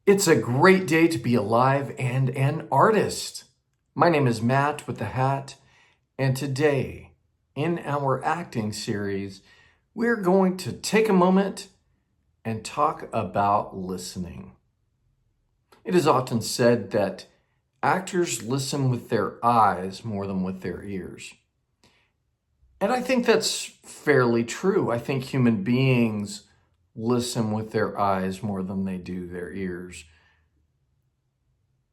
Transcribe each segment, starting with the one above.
It's a great day to be alive and an artist. My name is Matt with the Hat, and today in our acting series, we're going to take a moment and talk about listening. It is often said that actors listen with their eyes more than with their ears. And I think that's fairly true. I think human beings listen with their eyes more than they do their ears.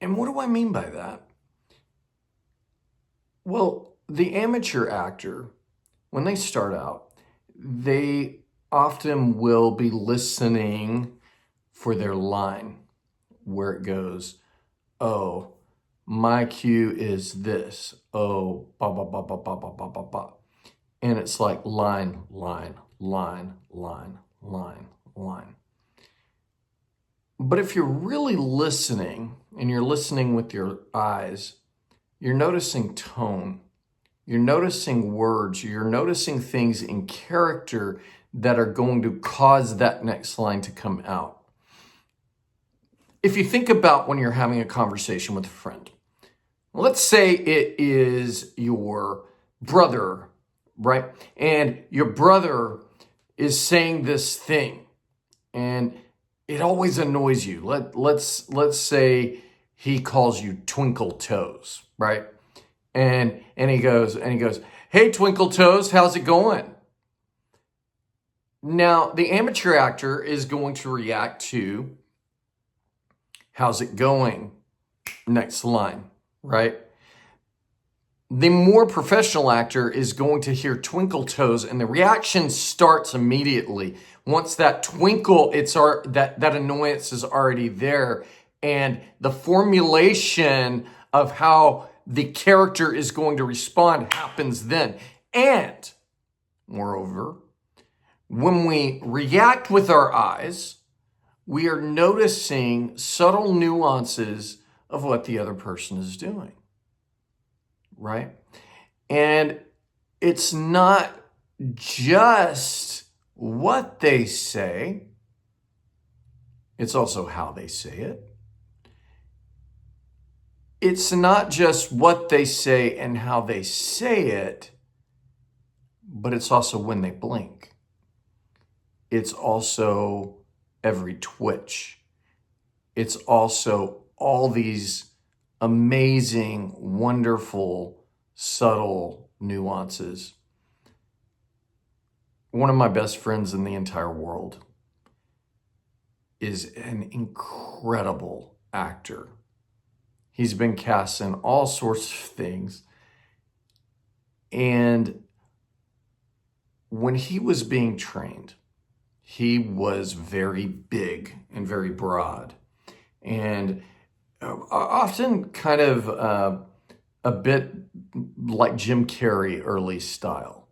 And what do I mean by that? Well, the amateur actor, when they start out, they often will be listening for their line, where it goes, oh, my cue is this, oh, ba ba ba ba ba ba ba ba ba. And it's like line, line, line, line, line, line. But if you're really listening, and you're listening with your eyes, you're noticing tone, you're noticing words, you're noticing things in character that are going to cause that next line to come out. If you think about when you're having a conversation with a friend, let's say it is your brother, right? And your brother is saying this thing, and it always annoys you. Let's say he calls you Twinkle Toes, right? And he goes, "Hey Twinkle Toes, how's it going?" Now, the amateur actor is going to react to, "How's it going?" Next line, right? The more professional actor is going to hear Twinkle Toes, and the reaction starts immediately. Once that twinkle, that annoyance is already there, and the formulation of how the character is going to respond happens then. And moreover, when we react with our eyes, we are noticing subtle nuances of what the other person is doing. Right? And it's not just what they say, it's also how they say it. It's not just what they say and how they say it, but it's also when they blink. It's also every twitch. It's also all these amazing, wonderful, subtle nuances. One of my best friends in the entire world is an incredible actor. He's been cast in all sorts of things. And when he was being trained, he was very big and very broad. And often kind of a bit like Jim Carrey early style.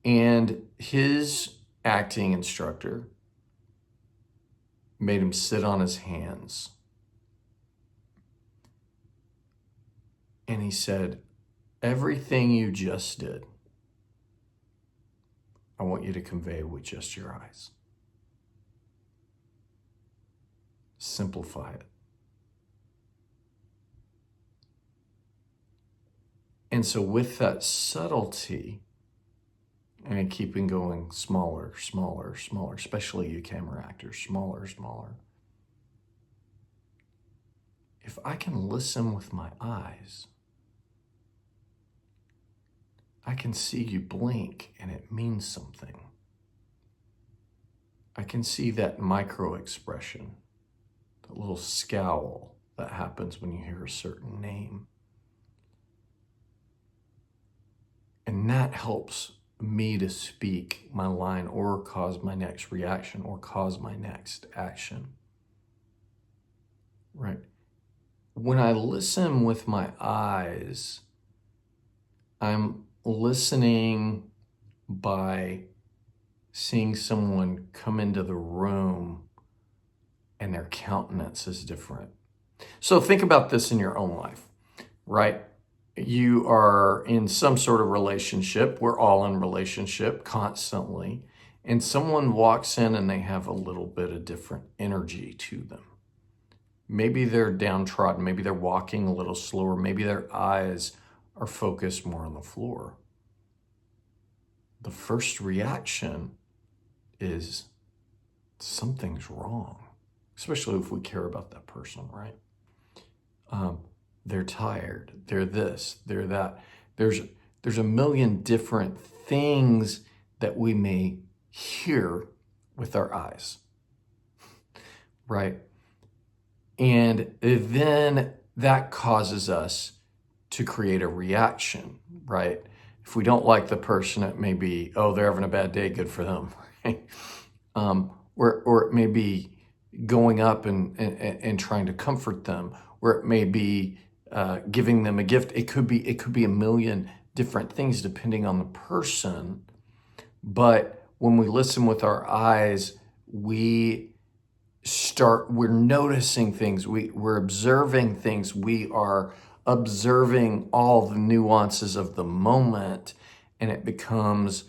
And his acting instructor made him sit on his hands. And he said, everything you just did, I want you to convey with just your eyes. Simplify it. And so with that subtlety, and keeping going smaller, smaller, smaller, especially you camera actors, smaller, smaller. If I can listen with my eyes, I can see you blink and it means something. I can see that micro expression, that little scowl that happens when you hear a certain name. And that helps me to speak my line or cause my next reaction or cause my next action. Right? When I listen with my eyes, I'm listening by seeing someone come into the room and their countenance is different. So think about this in your own life, right? You are in some sort of relationship. We're all in relationship constantly. and someone walks in and they have a little bit of different energy to them. Maybe they're downtrodden, maybe they're walking a little slower, maybe their eyes are focused more on the floor. The first reaction is something's wrong, especially if we care about that person, right? They're tired, they're this, they're that. There's a million different things that we may hear with our eyes, right? And then that causes us to create a reaction, right? If we don't like the person, it may be, oh, they're having a bad day, good for them. Or it may be going up and trying to comfort them, or it may be giving them a gift. It could be a million different things depending on the person. But when we listen with our eyes, we're noticing things, we're observing things, we are observing all the nuances of the moment, and it becomes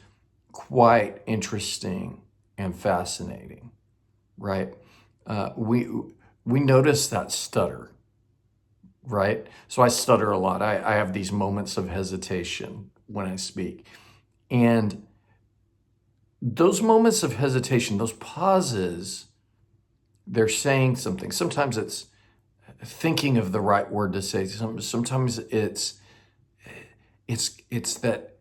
quite interesting and fascinating, right? We notice that stutter, right? So I stutter a lot. I have these moments of hesitation when I speak. And those moments of hesitation, those pauses, they're saying something. Sometimes it's thinking of the right word to say. Sometimes it's that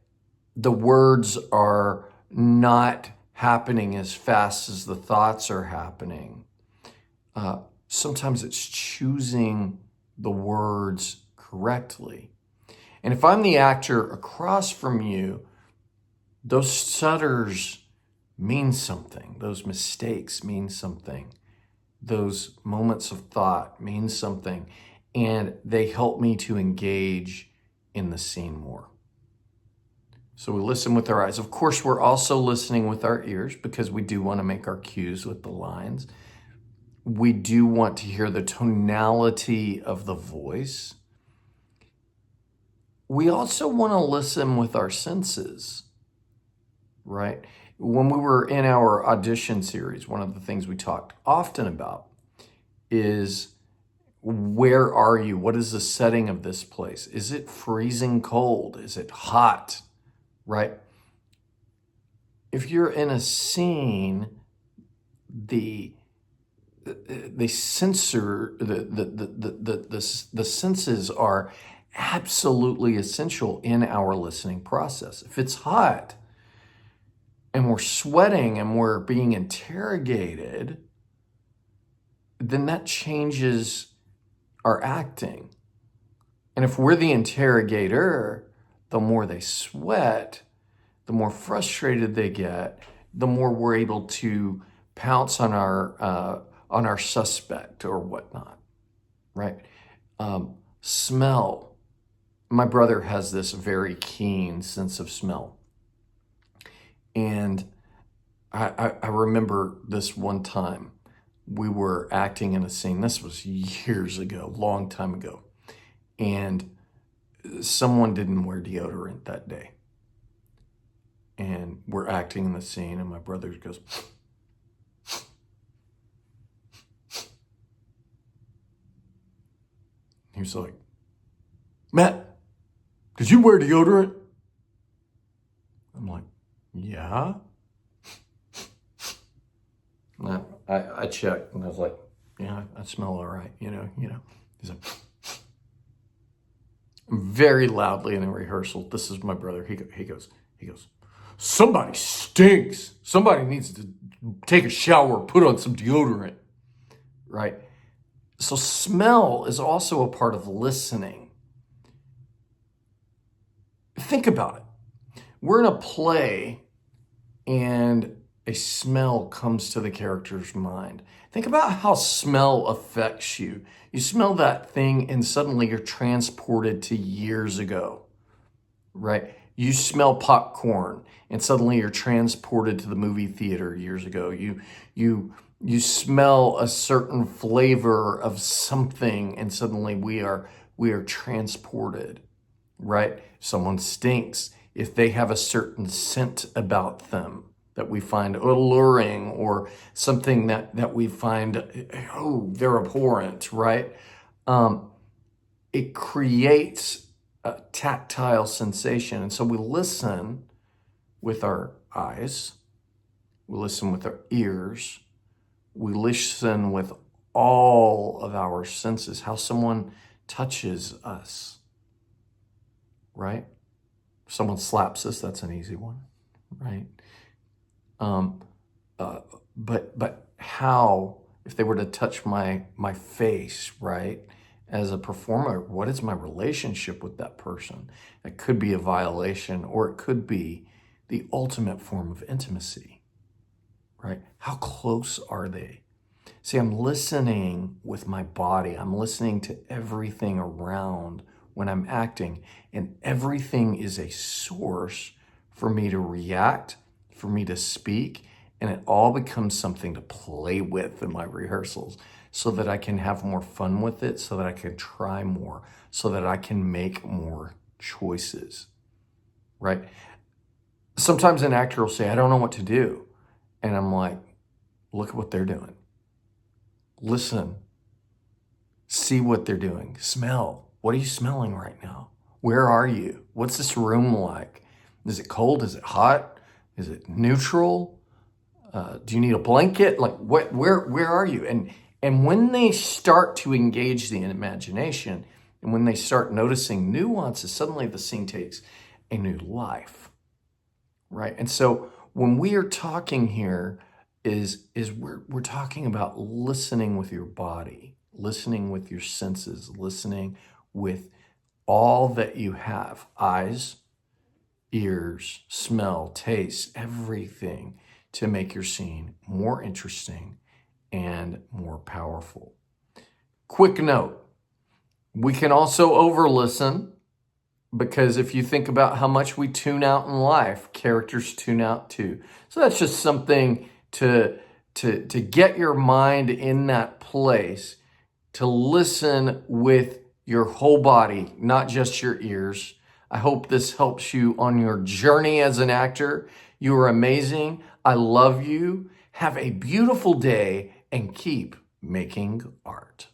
the words are not happening as fast as the thoughts are happening. Sometimes it's choosing the words correctly. And if I'm the actor across from you, those stutters mean something. Those mistakes mean something. Those moments of thought mean something, and they help me to engage in the scene more. So we listen with our eyes. Of course, we're also listening with our ears because we do want to make our cues with the lines. We do want to hear the tonality of the voice. We also want to listen with our senses, right? When we were in our audition series, one of the things we talked often about is, where are you? What is the setting of this place? Is it freezing cold? Is it hot? Right? If you're in a scene, the sensor, the senses are absolutely essential in our listening process. If it's hot and we're sweating and we're being interrogated, then that changes our acting. And if we're the interrogator, the more they sweat, the more frustrated they get, the more we're able to pounce on our suspect or whatnot, right? Smell. My brother has this very keen sense of smell. And I remember this one time we were acting in a scene. This was years ago, long time ago. And someone didn't wear deodorant that day. And we're acting in the scene, and my brother goes, he was like, Matt, did you wear deodorant? I'm like, yeah. And I checked, and I was like, yeah, I smell all right, you know. He's like, very loudly in a rehearsal. This is my brother. He goes, somebody stinks. Somebody needs to take a shower, put on some deodorant, right? So smell is also a part of listening. Think about it. We're in a play and a smell comes to the character's mind. Think about how smell affects you. You smell that thing and suddenly you're transported to years ago, right? You smell popcorn and suddenly you're transported to the movie theater years ago. You smell a certain flavor of something and suddenly we are transported, right? Someone stinks. If they have a certain scent about them, that we find alluring, or something that we find, oh, they're abhorrent, right? It creates a tactile sensation. And so we listen with our eyes, we listen with our ears, we listen with all of our senses, how someone touches us, right? If someone slaps us, that's an easy one, right? But how, if they were to touch my face, right? As a performer, what is my relationship with that person? It could be a violation, or it could be the ultimate form of intimacy, right? How close are they? See, I'm listening with my body. I'm listening to everything around when I'm acting, and everything is a source for me to react, for me to speak, and it all becomes something to play with in my rehearsals so that I can have more fun with it, so that I can try more, so that I can make more choices, right? Sometimes an actor will say, I don't know what to do. And I'm like, look at what they're doing. Listen, see what they're doing. Smell. What are you smelling right now? Where are you? What's this room like? Is it cold? Is it hot? Is it neutral? Do you need a blanket? Like, where are you? And when they start to engage the imagination, and when they start noticing nuances, suddenly the scene takes a new life, right? And so when we are talking here, we're talking about listening with your body, listening with your senses, listening with all that you have: eyes, ears, smell, taste, everything, to make your scene more interesting and more powerful. Quick note, we can also over listen, because if you think about how much we tune out in life, characters tune out too. So that's just something to get your mind in that place, to listen with your whole body, not just your ears. I hope this helps you on your journey as an actor. You are amazing. I love you. Have a beautiful day and keep making art.